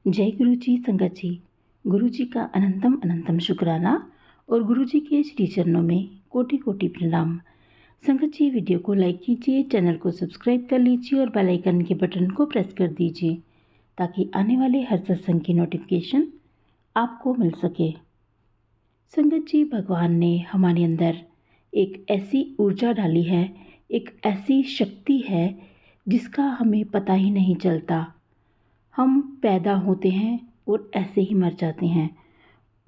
जय गुरु जी संगत जी। गुरु जी का अनंतम अनंतम शुक्राना और गुरु जी के श्री चरणों में कोटि कोटि प्रणाम। संगत जी, वीडियो को लाइक कीजिए, चैनल को सब्सक्राइब कर लीजिए और बेल आइकन के बटन को प्रेस कर दीजिए ताकि आने वाले हर सत्संग की नोटिफिकेशन आपको मिल सके। संगत जी, भगवान ने हमारे अंदर एक ऐसी ऊर्जा डाली है, एक ऐसी शक्ति है जिसका हमें पता ही नहीं चलता। हम पैदा होते हैं और ऐसे ही मर जाते हैं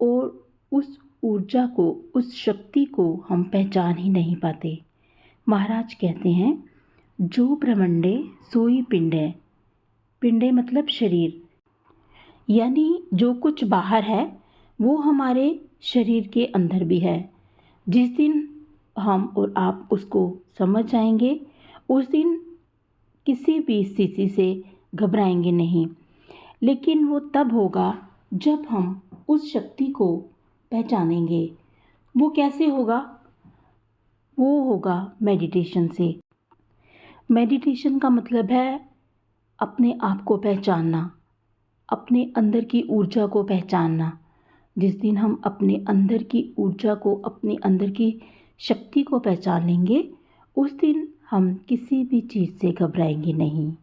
और उस ऊर्जा को, उस शक्ति को हम पहचान ही नहीं पाते। महाराज कहते हैं, जो ब्रह्मंडे सोई पिंडे। पिंडे मतलब शरीर, यानी जो कुछ बाहर है वो हमारे शरीर के अंदर भी है। जिस दिन हम और आप उसको समझ जाएंगे, उस दिन किसी भी स्थिति से घबराएंगे नहीं। लेकिन वो तब होगा जब हम उस शक्ति को पहचानेंगे। वो कैसे होगा? वो होगा मेडिटेशन से। मेडिटेशन का मतलब है अपने आप को पहचानना, अपने अंदर की ऊर्जा को पहचानना। जिस दिन हम अपने अंदर की ऊर्जा को, अपने अंदर की शक्ति को पहचान लेंगे, उस दिन हम किसी भी चीज़ से घबराएंगे नहीं।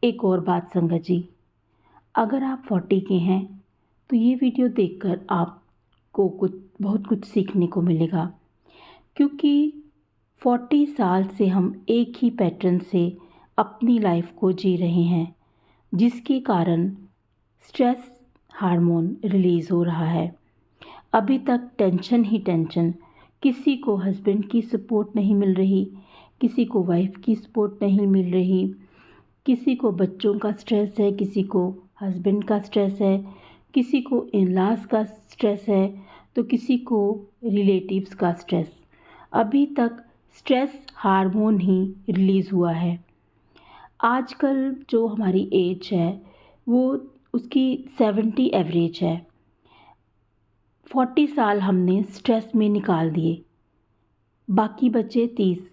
एक और बात संगत जी, अगर आप 40 के हैं तो ये वीडियो देखकर आपको बहुत कुछ सीखने को मिलेगा, क्योंकि 40 साल से हम एक ही पैटर्न से अपनी लाइफ को जी रहे हैं, जिसके कारण स्ट्रेस हार्मोन रिलीज़ हो रहा है। अभी तक टेंशन ही टेंशन। किसी को हस्बैंड की सपोर्ट नहीं मिल रही, किसी को वाइफ की सपोर्ट नहीं मिल रही, किसी को बच्चों का स्ट्रेस है, किसी को हस्बैंड का स्ट्रेस है, किसी को इन-लॉज का स्ट्रेस है, तो किसी को रिलेटिव्स का स्ट्रेस। अभी तक स्ट्रेस हार्मोन ही रिलीज़ हुआ है। आजकल जो हमारी एज है वो उसकी 70 एवरेज है। 40 साल हमने स्ट्रेस में निकाल दिए, बाकी बचे 30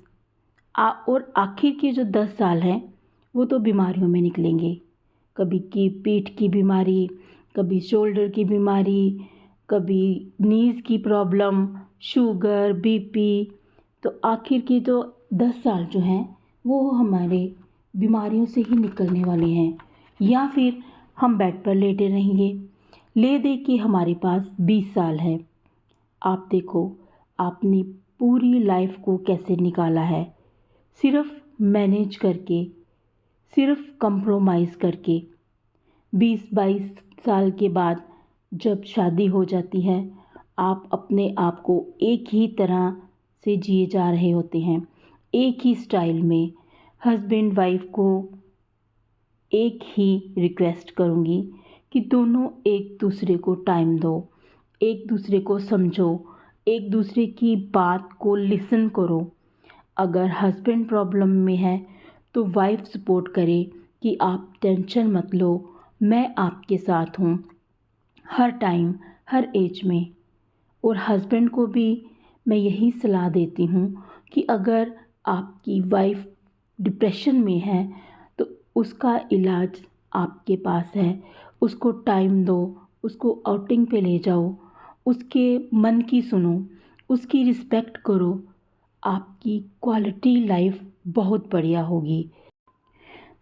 और आखिर के जो 10 साल हैं वो तो बीमारियों में निकलेंगे। कभी की पेट की बीमारी, कभी शोल्डर की बीमारी, कभी नीज़ की प्रॉब्लम, शुगर, बीपी। तो आखिर के जो 10 साल जो हैं वो हमारे बीमारियों से ही निकलने वाले हैं। या फिर हम बेड पर लेटे रहेंगे, ले दे के हमारे पास 20 साल है। आप देखो, आपने पूरी लाइफ को कैसे निकाला है, सिर्फ मैनेज करके, सिर्फ कंप्रोमाइज़ करके। 20-22 साल के बाद जब शादी हो जाती है, आप अपने आप को एक ही तरह से जिए जा रहे होते हैं, एक ही स्टाइल में। हस्बैंड वाइफ को एक ही रिक्वेस्ट करूँगी कि दोनों एक दूसरे को टाइम दो, एक दूसरे को समझो, एक दूसरे की बात को लिसन करो। अगर हस्बैंड प्रॉब्लम में है तो वाइफ सपोर्ट करे कि आप टेंशन मत लो, मैं आपके साथ हूँ हर टाइम, हर एज में। और हस्बैंड को भी मैं यही सलाह देती हूँ कि अगर आपकी वाइफ डिप्रेशन में है तो उसका इलाज आपके पास है। उसको टाइम दो, उसको आउटिंग पे ले जाओ, उसके मन की सुनो, उसकी रिस्पेक्ट करो। आपकी क्वालिटी लाइफ बहुत बढ़िया होगी।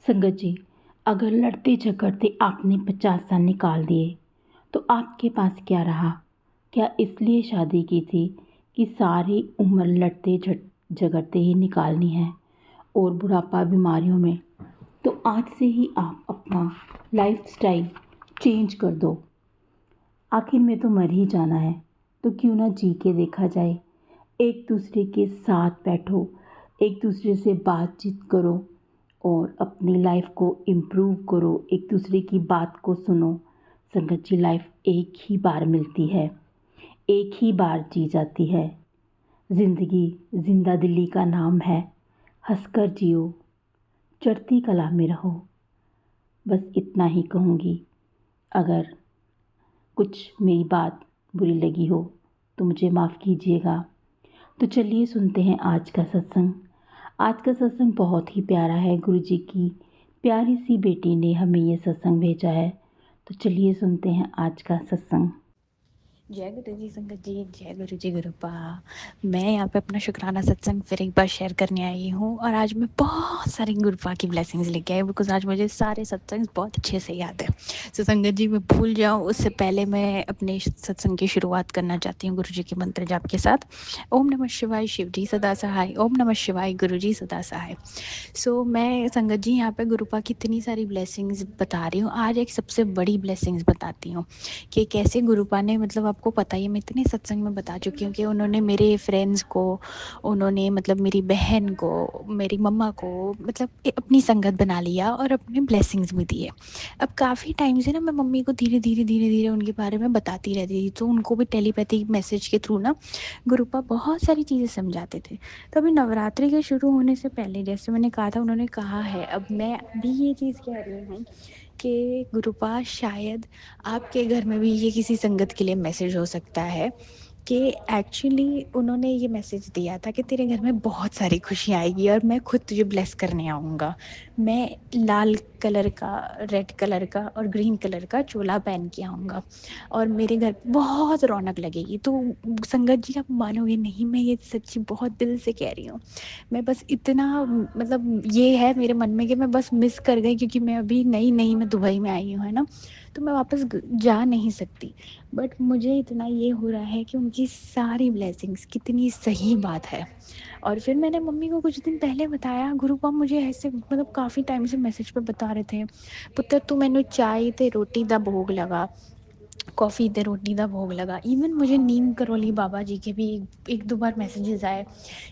संगत जी, अगर लड़ते झगड़ते आपने 50 साल निकाल दिए तो आपके पास क्या रहा? क्या इसलिए शादी की थी कि सारी उम्र लड़ते झगड़ते ही निकालनी है और बुढ़ापा बीमारियों में? तो आज से ही आप अपना लाइफस्टाइल चेंज कर दो। आखिर में तो मर ही जाना है, तो क्यों ना जी के देखा जाए। एक दूसरे के साथ बैठो, एक दूसरे से बातचीत करो और अपनी लाइफ को इम्प्रूव करो, एक दूसरे की बात को सुनो। संगत जी, लाइफ एक ही बार मिलती है, एक ही बार जी जाती है। ज़िंदगी जिंदा दिली का नाम है, हंसकर जियो, चढ़ती कला में रहो। बस इतना ही कहूँगी। अगर कुछ मेरी बात बुरी लगी हो तो मुझे माफ़ कीजिएगा। तो चलिए सुनते हैं आज का सत्संग। आज का सत्संग बहुत ही प्यारा है, गुरु जी की प्यारी सी बेटी ने हमें ये सत्संग भेजा है। तो चलिए सुनते हैं आज का सत्संग। जय गुरु जी संगत जी, जय गुरु जी गुरुपा। मैं यहाँ पे अपना शुक्राना सत्संग फिर एक बार शेयर करने आई हूँ और आज मैं बहुत सारी गुरुपा की ब्लेसिंग्स लेके आई बिकॉज आज मुझे सारे सत्संग बहुत अच्छे से याद है। तो संगत जी मैं भूल जाऊँ उससे पहले मैं अपने सत्संग की शुरुआत करना चाहती हूँ गुरु जी के मंत्र जाप के साथ। ओम नमः शिवाय शिव जी सदा सहाय, ओम नमः शिवाय गुरु जी सदा सहाय। मैं संगत जी यहाँ पे गुरुपा की इतनी सारी ब्लेसिंग्स बता रही हूँ। आज एक सबसे बड़ी ब्लेसिंग्स बताती हूँ कि कैसे गुरुपा ने, मतलब आपको पता ही है, मैं इतने सत्संग में बता चुकी हूँ कि उन्होंने मेरे फ्रेंड्स को, उन्होंने मतलब मेरी बहन को, मेरी मम्मा को मतलब अपनी संगत बना लिया और अपने ब्लेसिंग्स भी दिए। अब काफ़ी टाइम से ना मैं मम्मी को धीरे धीरे धीरे धीरे उनके बारे में बताती रहती थी, तो उनको भी टेलीपैथिक मैसेज के थ्रू ना गुरुपा बहुत सारी चीज़ें समझाते थे। तो अभी नवरात्रि के शुरू होने से पहले, जैसे मैंने कहा था, उन्होंने कहा है, अब मैं भी ये चीज़ कह रही हूँ कि गुरुपा शायद आपके घर में भी ये किसी संगत के लिए मैसेज हो सकता है कि एक्चुअली उन्होंने ये मैसेज दिया था कि तेरे घर में बहुत सारी खुशियाँ आएगी और मैं खुद तुझे ब्लेस करने आऊँगा। मैं लाल कलर का, रेड कलर का और ग्रीन कलर का चोला पहन के आऊँगा और मेरे घर बहुत रौनक लगेगी। तो संगत जी आप मानोगे नहीं, मैं ये सच्ची बहुत दिल से कह रही हूँ। मैं बस इतना, मतलब ये है मेरे मन में कि मैं बस मिस कर गई क्योंकि मैं अभी नई मैं दुबई में आई हूँ, है ना, तो मैं वापस जा नहीं सकती। बट मुझे इतना ये हो रहा है कि उनकी सारी ब्लेसिंग्स कितनी सही बात है। और फिर मैंने मम्मी को कुछ दिन पहले बताया, गुरुपा मुझे ऐसे मतलब काफ़ी टाइम से मैसेज पे बता रहे थे, पुत्र तू मैनू चाय ते रोटी दा भोग लगा, कॉफ़ी ते रोटी दा भोग लगा। इवन मुझे नीम करोली बाबा जी के भी एक दो बार मैसेजेस आए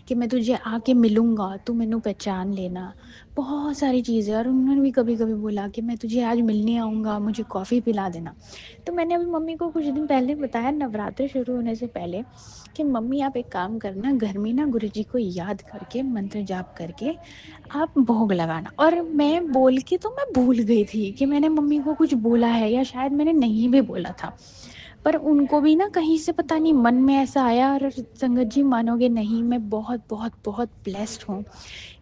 कि मैं तुझे आके मिलूँगा, तू मैनू पहचान लेना। बहुत सारी चीज़ें, और उन्होंने भी कभी कभी बोला कि मैं तुझे आज मिलने आऊँगा, मुझे कॉफ़ी पिला देना। तो मैंने अभी मम्मी को कुछ दिन पहले बताया, नवरात्रि शुरू होने से पहले, कि मम्मी आप एक काम करना, घर में ना गुरु जी को याद करके मंत्र जाप करके आप भोग लगाना। और मैं बोल के तो मैं भूल गई थी कि मैंने मम्मी को कुछ बोला है, या शायद मैंने नहीं भी बोला था, पर उनको भी ना कहीं से पता नहीं मन में ऐसा आया। और संगत जी मानोगे नहीं, मैं बहुत बहुत बहुत ब्लेस्ड हूँ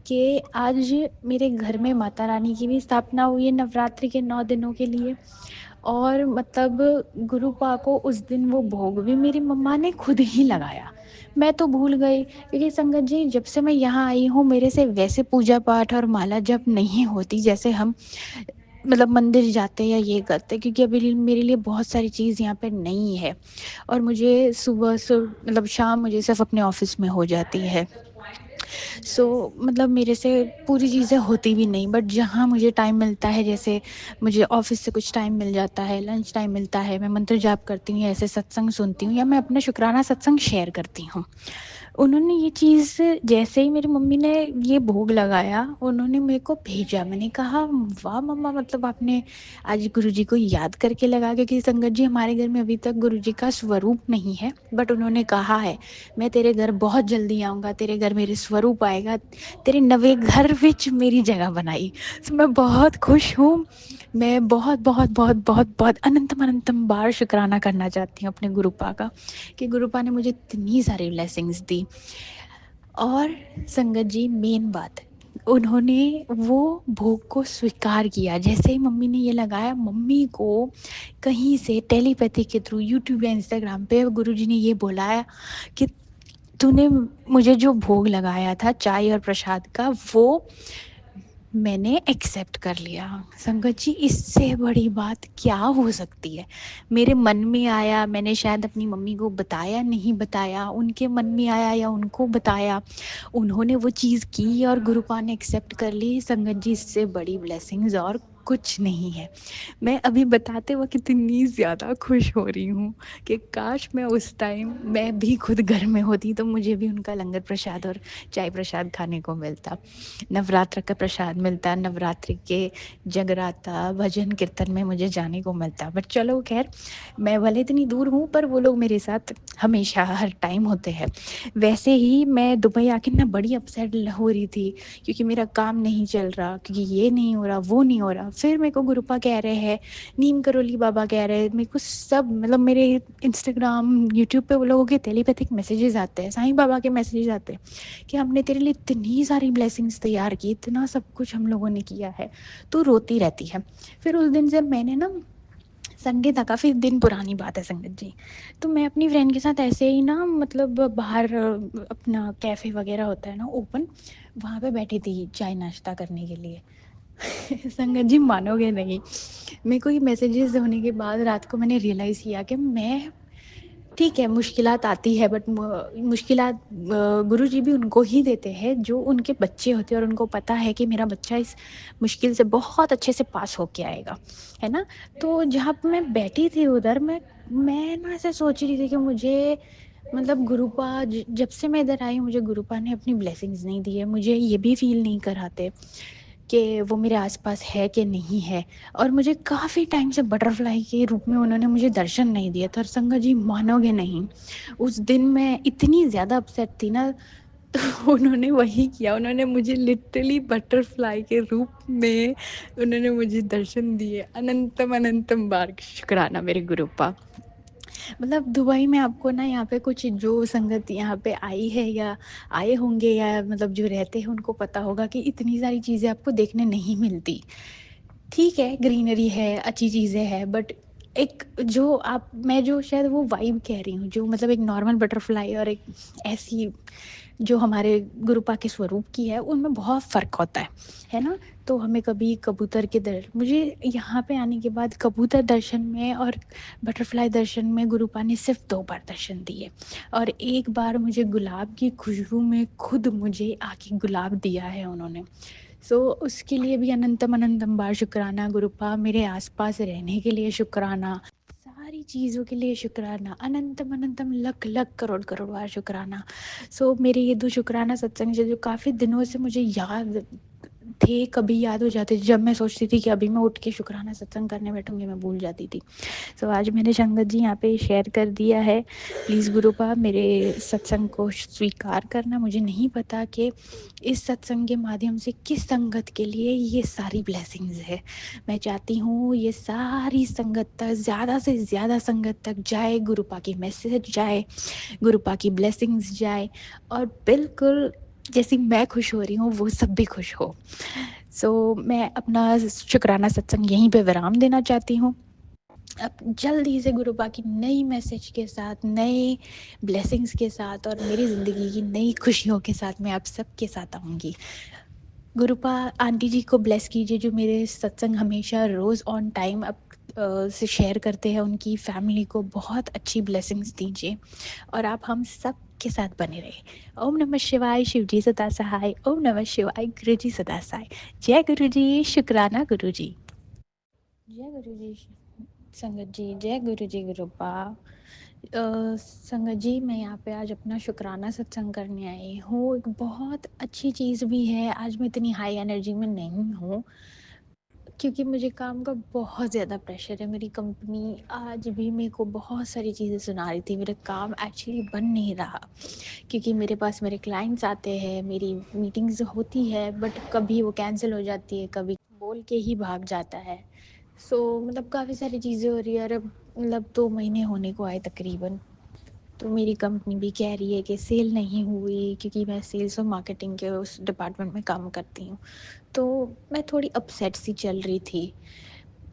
कि आज मेरे घर में माता रानी की भी स्थापना हुई है नवरात्रि के 9 दिनों के लिए। और मतलब गुरुपा को उस दिन वो भोग भी मेरी मम्मा ने खुद ही लगाया। मैं तो भूल गई क्योंकि संगत जी जब से मैं यहाँ आई हूँ मेरे से वैसे पूजा पाठ और माला जप नहीं होती जैसे हम मतलब मंदिर जाते या ये करते, क्योंकि अभी मेरे लिए बहुत सारी चीज़ यहाँ पे नहीं है और मुझे सुबह से मतलब शाम मुझे सिर्फ अपने ऑफिस में हो जाती है। मतलब मेरे से पूरी चीज़ें होती भी नहीं, बट जहाँ मुझे टाइम मिलता है, जैसे मुझे ऑफिस से कुछ टाइम मिल जाता है, लंच टाइम मिलता है, मैं मंत्र जाप करती हूँ, ऐसे सत्संग सुनती हूँ, या मैं अपना शुक्राना सत्संग शेयर करती हूँ। उन्होंने ये चीज़, जैसे ही मेरी मम्मी ने ये भोग लगाया, उन्होंने मेरे को भेजा। मैंने कहा वाह मम्मा, मतलब आपने आज गुरुजी को याद करके लगा, क्योंकि संगत जी हमारे घर में अभी तक गुरुजी का स्वरूप नहीं है, बट उन्होंने कहा है मैं तेरे घर बहुत जल्दी आऊँगा, तेरे घर मेरे स्वरूप आएगा, तेरे नवे घर विच मेरी जगह बनाई। तो मैं बहुत खुश हूँ। मैं बहुत बहुत बहुत बहुत बहुत अनंतम अनंतम बार शुक्राना करना चाहती हूँ अपने गुरुपा का कि गुरुपा ने मुझे इतनी सारी ब्लेसिंग्स दी। और संगत जी मेन बात, उन्होंने वो भोग को स्वीकार किया। जैसे ही मम्मी ने ये लगाया, मम्मी को कहीं से टेलीपैथी के थ्रू यूट्यूब या इंस्टाग्राम पे गुरुजी ने ये बोला कि तूने मुझे जो भोग लगाया था चाय और प्रसाद का, वो मैंने एक्सेप्ट कर लिया। संगत जी इससे बड़ी बात क्या हो सकती है। मेरे मन में आया, मैंने शायद अपनी मम्मी को बताया, नहीं बताया, उनके मन में आया या उनको बताया, उन्होंने वो चीज़ की और गुरुपा ने एक्सेप्ट कर ली। संगत जी इससे बड़ी ब्लेसिंग्स और कुछ नहीं है। मैं अभी बताते वक्त इतनी ज़्यादा खुश हो रही हूँ कि काश मैं उस टाइम मैं भी खुद घर में होती तो मुझे भी उनका लंगर प्रसाद और चाय प्रसाद खाने को मिलता, नवरात्र का प्रसाद मिलता, नवरात्रि के जगराता भजन कीर्तन में मुझे जाने को मिलता। बट चलो खैर, मैं भले इतनी दूर हूँ पर वो लोग मेरे साथ हमेशा हर टाइम होते हैं। वैसे ही मैं दुबई आके ना बड़ी अपसेट हो रही थी क्योंकि मेरा काम नहीं चल रहा, क्योंकि ये नहीं हो रहा, वो नहीं हो रहा। फिर मेरे को गुरुपा कह रहे हैं, नीम करोली बाबा कह रहे हैं, मेरे को सब मतलब मेरे इंस्टाग्राम यूट्यूब पे वो लोगों के टेलीपैथिक मैसेजेस आते हैं, साईं बाबा के मैसेजेस आते हैं कि हमने तेरे लिए इतनी सारी ब्लेसिंग्स तैयार की, इतना सब कुछ हम लोगों ने किया है, तू रोती रहती है। फिर उस दिन से मैंने ना, संडे था, काफ़ी दिन पुरानी बात है संगत जी, तो मैं अपनी फ्रेंड के साथ ऐसे ही ना मतलब बाहर अपना कैफ़े वगैरह होता है ना ओपन, वहाँ पे बैठी थी चाय नाश्ता करने के लिए। संगत जी मानोगे नहीं, मेरे को ये मैसेजेस होने के बाद रात को मैंने रियलाइज़ किया कि मैं, ठीक है मुश्किलात आती है बट मुश्किलात गुरुजी भी उनको ही देते हैं जो उनके बच्चे होते हैं और उनको पता है कि मेरा बच्चा इस मुश्किल से बहुत अच्छे से पास होके आएगा, है ना। तो जहाँ पे मैं बैठी थी उधर, मैं ना ऐसे सोच रही थी कि मुझे मतलब गुरुपा जब से मैं इधर आई, मुझे गुरुपा ने अपनी ब्लेसिंग्स नहीं दी है, मुझे ये भी फील नहीं कराते कि वो मेरे आसपास है कि नहीं है। और मुझे काफ़ी टाइम से बटरफ्लाई के रूप में उन्होंने मुझे दर्शन नहीं दिए थे, और संगत जी मानोगे नहीं, उस दिन मैं इतनी ज़्यादा अपसेट थी ना, तो उन्होंने वही किया, उन्होंने मुझे लिटरली बटरफ्लाई के रूप में उन्होंने मुझे दर्शन दिए। अनंतम अनंतम बार शुक्राना मेरे गुरुपा। मतलब दुबई में आपको ना यहाँ पे कुछ जो संगत यहाँ पे आई है या आए होंगे या मतलब जो रहते हैं उनको पता होगा कि इतनी सारी चीज़ें आपको देखने नहीं मिलती। ठीक है, ग्रीनरी है, अच्छी चीज़ें हैं, बट एक जो आप मैं जो शायद वो वाइब कह रही हूँ, जो मतलब एक नॉर्मल बटरफ्लाई और एक ऐसी जो हमारे गुरुपा के स्वरूप की है, उनमें बहुत फ़र्क होता है ना? तो हमें कभी कबूतर के मुझे यहाँ पे आने के बाद कबूतर दर्शन में और बटरफ्लाई दर्शन में गुरुपा ने सिर्फ़ 2 बार दर्शन दिए, और एक बार मुझे गुलाब की खुशबू में खुद मुझे आके गुलाब दिया है उन्होंने। सो उसके लिए भी अनंतम अनंतम बार शुक्राना गुरुपा, मेरे आसपास रहने के लिए शुक्राना, सारी चीज़ों के लिए शुक्राना, अनंतम अनंतम लख लख करोड़ करोड़ बार शुक्राना। सो मेरे ये 2 शुक्राना सत्संग जो काफ़ी दिनों से मुझे याद थे, कभी याद हो जाते थे, जब मैं सोचती थी कि अभी मैं उठ के शुक्राना सत्संग करने बैठूंगी, मैं भूल जाती थी। सो आज मैंने संगत जी यहाँ पे शेयर कर दिया है। प्लीज़ गुरुपा मेरे सत्संग को स्वीकार करना। मुझे नहीं पता कि इस सत्संग के माध्यम से किस संगत के लिए ये सारी ब्लेसिंग्स है। मैं चाहती हूँ ये सारी संगत तक, ज़्यादा से ज़्यादा संगत तक जाए, गुरुपा की मैसेज जाए, गुरुपा की ब्लेसिंग्स जाए, और बिल्कुल जैसी मैं खुश हो रही हूँ वो सब भी खुश हो। सो मैं अपना शुक्राना सत्संग यहीं पे विराम देना चाहती हूँ। अब जल्दी से गुरुपा की नई मैसेज के साथ, नए ब्लेसिंग्स के साथ और मेरी ज़िंदगी की नई खुशियों के साथ मैं आप सबके साथ आऊँगी। गुरुपा आंटी जी को ब्लेस कीजिए, जो मेरे सत्संग हमेशा रोज़ ऑन टाइम अब से शेयर करते हैं, उनकी फैमिली को बहुत अच्छी ब्लेसिंग्स दीजिए, और आप हम सब के साथ बने रहे। ओम नमः शिवाय, शिव जी सदा सहाय। ओम नमः शिवाय, गुरु जी सदा सहाय। जय गुरु जी, शुक्राना गुरु जी। जय गुरु जी संगत जी, जय गुरु जी गुरुपा। संगत जी, मैं यहाँ पे आज अपना शुक्राना सत्संग करने आई हूँ। एक बहुत अच्छी चीज़ भी है, आज मैं इतनी हाई एनर्जी में नहीं हूँ क्योंकि मुझे काम का बहुत ज़्यादा प्रेशर है। मेरी कंपनी आज भी मेरे को बहुत सारी चीज़ें सुना रही थी, मेरा काम एक्चुअली बन नहीं रहा क्योंकि मेरे पास मेरे क्लाइंट्स आते हैं, मेरी मीटिंग्स होती है, बट कभी वो कैंसिल हो जाती है, कभी बोल के ही भाग जाता है। मतलब काफ़ी सारी चीज़ें हो रही है, और अब मतलब 2 महीने होने को आए तकरीबन। तो मेरी कंपनी भी कह रही है कि सेल नहीं हुई, क्योंकि मैं सेल्स और मार्केटिंग के उस डिपार्टमेंट में काम करती हूँ। तो मैं थोड़ी अपसेट सी चल रही थी।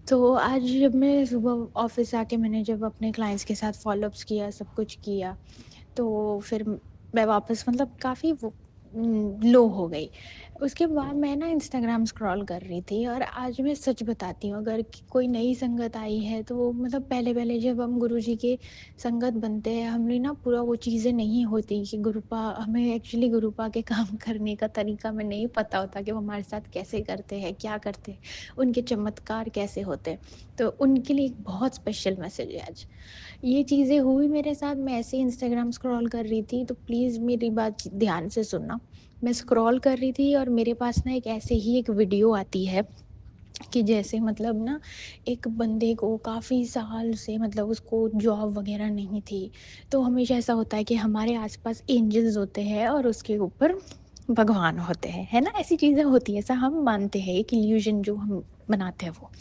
तो आज जब मैं सुबह ऑफ़िस आके मैंने जब अपने क्लाइंट्स के साथ फ़ॉलो-अप्स किया, सब कुछ किया, तो फिर मैं वापस मतलब काफ़ी लो हो गई। उसके बाद मैं ना इंस्टाग्राम स्क्रॉल कर रही थी, और आज मैं सच बताती हूँ, अगर कोई नई संगत आई है तो मतलब पहले-पहले जब हम गुरुजी के संगत बनते हैं, हमें ना पूरा वो चीज़ें नहीं होती कि गुरुपा हमें एक्चुअली गुरुपा के काम करने का तरीका हमें नहीं पता होता कि वो हमारे साथ कैसे करते हैं, क्या करते हैं, उनके चमत्कार कैसे होते हैं। तो उनके लिए एक बहुत स्पेशल मैसेज है आज। ये चीज़ें हुई मेरे साथ, मैं ऐसे ही इंस्टाग्राम स्क्रॉल कर रही थी, तो प्लीज़ मेरी बात ध्यान से सुनना। मैं स्क्रॉल कर रही थी और मेरे पास ना एक ऐसे ही एक वीडियो आती है कि जैसे मतलब ना एक बंदे को काफ़ी साल से मतलब उसको जॉब वगैरह नहीं थी। तो हमेशा ऐसा होता है कि हमारे आस-पास एंजल्स होते हैं और उसके ऊपर भगवान होते हैं, है ना? ऐसी चीज़ें होती हैं, ऐसा हम मानते हैं, एक इल्यूज़न जो हम बनाते हैं वो।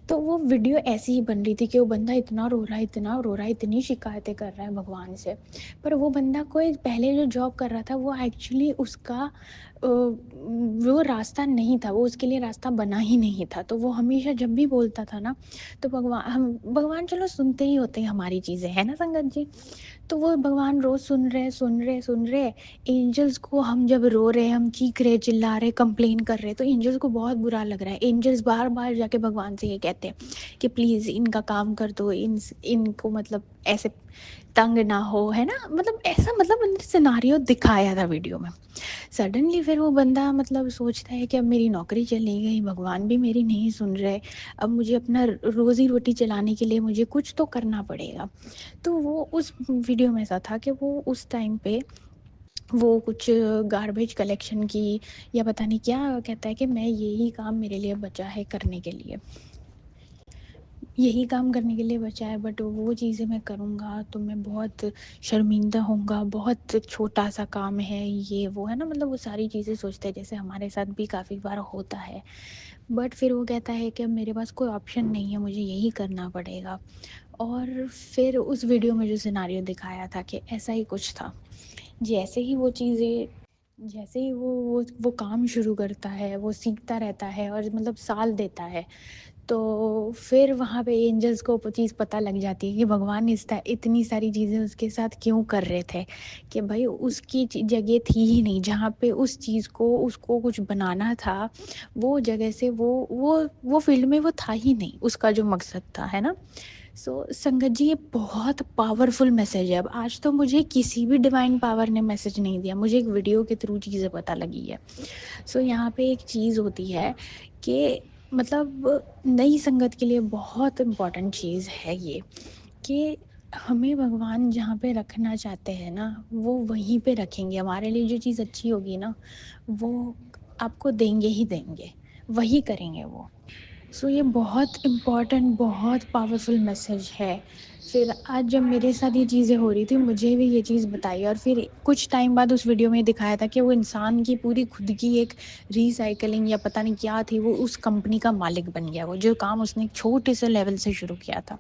तो वो वीडियो ऐसी ही बन रही थी कि वो बंदा इतना रो रहा है, इतना रो रहा है, इतनी शिकायतें कर रहा है भगवान से। पर वो बंदा कोई पहले जो जॉब कर रहा था वो एक्चुअली उसका वो रास्ता नहीं था, वो उसके लिए रास्ता बना ही नहीं था। तो वो हमेशा जब भी बोलता था ना, तो भगवान चलो सुनते ही होते हैं हमारी चीज़ें, है ना संगत जी? तो वो भगवान रोज़ सुन रहे। एंजल्स को हम जब रो रहे हैं, हम चीख रहे, चिल्ला रहे, कंप्लेन कर रहे हैं, तो एंजल्स को बहुत बुरा लग रहा है। एंजल्स बार-बार जाके भगवान से ये कहते हैं कि प्लीज़ इनका काम कर दो, इनको मतलब ऐसे तंग ना हो, है ना? मतलब ऐसा मतलब उन्होंने सिनेरियो दिखाया था वीडियो में। सडनली फिर वो बंदा मतलब सोचता है कि अब मेरी नौकरी चली गई, भगवान भी मेरी नहीं सुन रहे, अब मुझे अपना रोज़ी-रोटी चलाने के लिए मुझे कुछ तो करना पड़ेगा। तो वो उस वीडियो में ऐसा था कि वो उस टाइम पे वो कुछ गार्बेज कलेक्शन की या पता नहीं क्या कहता है कि मैं यही काम मेरे लिए बचा है करने के लिए, यही काम करने के लिए बचा है, बट वो चीज़ें मैं करूँगा तो मैं बहुत शर्मिंदा होऊँगा, बहुत छोटा-सा काम है ये वो, है ना? मतलब वो सारी चीज़ें सोचते हैं, जैसे हमारे साथ भी काफ़ी बार होता है। बट फिर वो कहता है कि अब मेरे पास कोई ऑप्शन नहीं है, मुझे यही करना पड़ेगा। और फिर उस वीडियो में जो सिनेरियो दिखाया था कि ऐसा ही कुछ था। जैसे ही वो चीज़ें जैसे ही वो काम शुरू करता है, वो सीखता रहता है और मतलब साल देता है, तो फिर वहाँ पे एंजल्स को वो चीज़ पता लग जाती है कि भगवान इतनी सारी चीज़ें उसके साथ क्यों कर रहे थे, कि भाई उसकी जगह थी ही नहीं जहाँ पे उस चीज़ को उसको कुछ बनाना था, वो जगह से वो फील्ड में वो था ही नहीं, उसका जो मकसद था, है ना? सो संगत जी, ये बहुत पावरफुल मैसेज है। अब आज तो मुझे किसी भी डिवाइन पावर ने मैसेज नहीं दिया, मुझे एक वीडियो के थ्रू चीज़ें पता लगी है। सो यहाँ पे एक चीज़ होती है कि मतलब नई संगत के लिए बहुत इम्पोर्टेंट चीज़ है ये, कि हमें भगवान जहाँ पे रखना चाहते हैं ना, वो वहीं पे रखेंगे। हमारे लिए जो चीज़ अच्छी होगी ना, वो आपको देंगे ही देंगे, वही करेंगे वो। सो ये बहुत इम्पॉर्टेंट, बहुत पावरफुल मैसेज है। फिर आज जब मेरे साथ ये चीज़ें हो रही थी, मुझे भी ये चीज़ बताई और फिर कुछ टाइम बाद उस वीडियो में दिखाया था कि वो इंसान की पूरी खुद की एक रीसाइक्लिंग या पता नहीं क्या थी, वो उस कंपनी का मालिक बन गया, वो जो काम उसने एक छोटे से लेवल से शुरू किया था।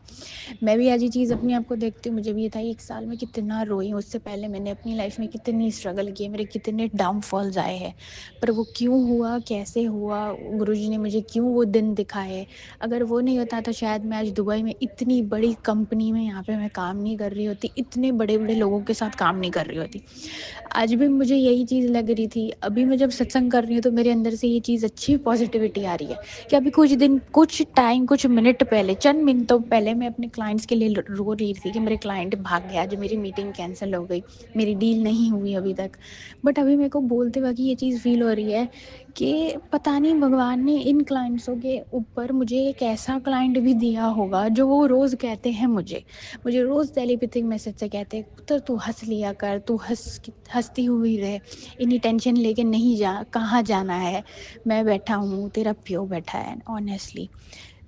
मैं भी आज ये चीज़ अपने आप को देखती हूँ, मुझे भी ये था 1 साल में कितना रोई हूँ, उससे पहले मैंने अपनी लाइफ़ में कितनी स्ट्रगल किए, मेरे कितने डाउनफॉल्स आए हैं। पर वो क्यों हुआ, कैसे हुआ, गुरुजी ने मुझे क्यों वो दिन दिखाए, अगर वो नहीं होता तो शायद मैं आज दुबई में इतनी बड़ी कंपनी में यहाँ पे मैं काम नहीं कर रही होती, इतने बड़े-बड़े लोगों के साथ काम नहीं कर रही होती। आज भी मुझे यही चीज़ लग रही थी, अभी मैं जब सत्संग कर रही हूँ तो मेरे अंदर से ये चीज़ अच्छी पॉजिटिविटी आ रही है कि अभी कुछ टाइम, कुछ मिनट पहले, चंद मिनटों पहले मैं अपने क्लाइंट्स के लिए रो रही थी कि मेरे क्लाइंट भाग गया, आज मेरी मीटिंग कैंसिल हो गई, मेरी डील नहीं हुई अभी तक। बट अभी मेरे को बोलते वक़्त ये चीज़ फ़ील हो रही है कि पता नहीं भगवान ने इन क्लाइंट्सों के ऊपर मुझे एक ऐसा क्लाइंट भी दिया होगा जो वो रोज़ कहते हैं मुझे रोज़ टेलीपैथिक मैसेज से कहते हैं, पुत्र तू हँस लिया कर, तू हँसती हुई रहे, इतनी टेंशन लेके नहीं जा, कहाँ जाना है, मैं बैठा हूँ, तेरा प्यो बैठा है। ऑनेस्टली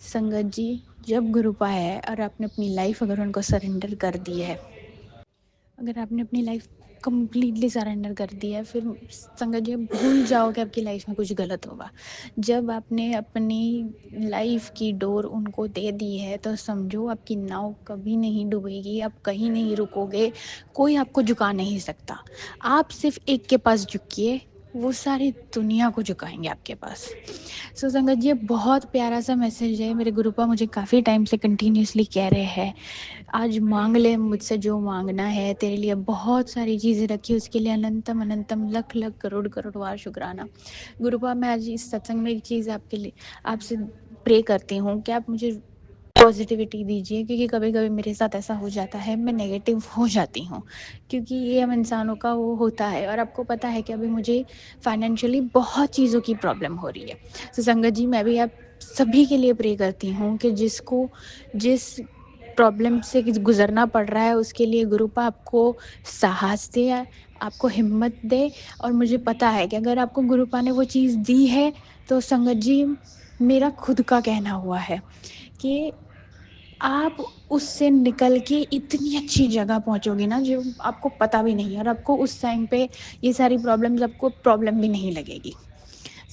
संगत जी, जब गुरुपा है और आपने अपनी लाइफ अगर उनको सरेंडर कर दी है, अगर आपने अपनी लाइफ कंप्लीटली सरेंडर कर दी है, फिर संगत जी भूल जाओ कि आपकी लाइफ में कुछ गलत होगा। जब आपने अपनी लाइफ की डोर उनको दे दी है तो समझो आपकी नाव कभी नहीं डूबेगी, आप कहीं नहीं रुकोगे, कोई आपको झुका नहीं सकता। आप सिर्फ एक के पास झुकिए, वो सारी दुनिया को झुकाएंगे आपके पास। सो संगत जी, ये बहुत प्यारा सा मैसेज है, मेरे गुरुपा मुझे काफ़ी टाइम से कंटिन्यूसली कह रहे हैं, आज मांग ले मुझसे जो मांगना है, तेरे लिए बहुत सारी चीज़ें रखी, उसके लिए अनंतम अनंतम लख लख करोड़ करोड़ बार शुक्राना। गुरुपा, मैं आज इस सत्संग में एक चीज़ आपके लिए आपसे प्रे करती हूँ कि आप मुझे पॉजिटिविटी दीजिए, क्योंकि कभी कभी मेरे साथ ऐसा हो जाता है, मैं नेगेटिव हो जाती हूँ, क्योंकि ये हम इंसानों का वो होता है। और आपको पता है कि अभी मुझे फाइनेंशियली बहुत चीज़ों की प्रॉब्लम हो रही है। तो संगत जी, मैं भी आप सभी के लिए प्रे करती हूँ कि जिस प्रॉब्लम से गुजरना पड़ रहा है, उसके लिए गुरुपा आपको साहस दे, आपको हिम्मत दे। और मुझे पता है कि अगर आपको गुरुपा ने वो चीज़ दी है, तो संगत जी, मेरा खुद का कहना हुआ है कि आप उससे निकल के इतनी अच्छी जगह पहुंचोगे ना, जो आपको पता भी नहीं है, और आपको उस टाइम पे ये सारी प्रॉब्लम्स आपको प्रॉब्लम भी नहीं लगेगी।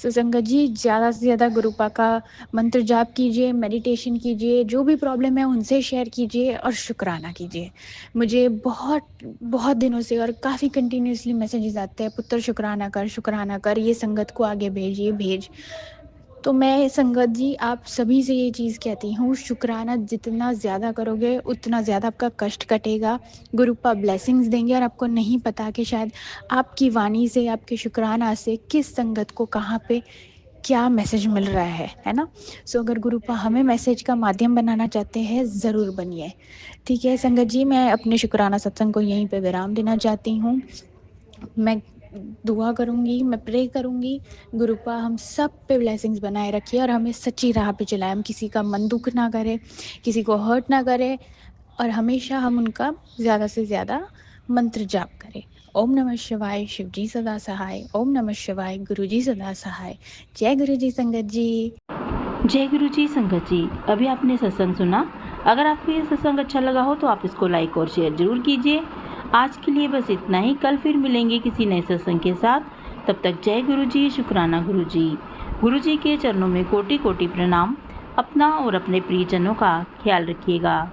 सो संगत जी, ज़्यादा से ज़्यादा गुरुपा का मंत्र जाप कीजिए, मेडिटेशन कीजिए, जो भी प्रॉब्लम है उनसे शेयर कीजिए और शुक्राना कीजिए। मुझे बहुत बहुत दिनों से और काफ़ी कंटिन्यूअसली मैसेजेस आते हैं, पुत्र शुक्राना कर, ये संगत को आगे भेज, ये भेज। तो मैं संगत जी आप सभी से ये चीज़ कहती हूँ, शुक्राना जितना ज़्यादा करोगे उतना ज़्यादा आपका कष्ट कटेगा। गुरुपा ब्लेसिंग्स देंगे और आपको नहीं पता कि शायद आपकी वाणी से, आपके शुक्राना से किस संगत को कहाँ पे क्या मैसेज मिल रहा है ना? सो अगर गुरुपा हमें मैसेज का माध्यम बनाना चाहते हैं, ज़रूर बनिए। ठीक है संगत जी, मैं अपने शुक्राना सत्संग को यहीं पे विराम देना चाहती हूँ। मैं दुआ करूँगी, मैं प्रे करूँगी, गुरुपा हम सब पे ब्लेसिंग्स बनाए रखिए और हमें सच्ची राह पे चलाएँ। हम किसी का मन दुःख ना करें, किसी को हर्ट ना करें और हमेशा हम उनका ज़्यादा से ज़्यादा मंत्र जाप करें। ओम नमः शिवाय, शिव जी सदा सहाय। ओम नमः शिवाय, गुरु जी सदा सहाय। जय गुरु जी संगत जी। जय गुरु जी संगत जी। अभी आपने सत्संग सुना। अगर आपको ये सत्संग अच्छा लगा हो तो आप इसको लाइक और शेयर जरूर कीजिए। आज के लिए बस इतना ही। कल फिर मिलेंगे किसी नए सत्संग के साथ। तब तक जय गुरु जी, शुक्राना गुरु जी। गुरु जी के चरणों में कोटि कोटि प्रणाम। अपना और अपने प्रियजनों का ख्याल रखिएगा।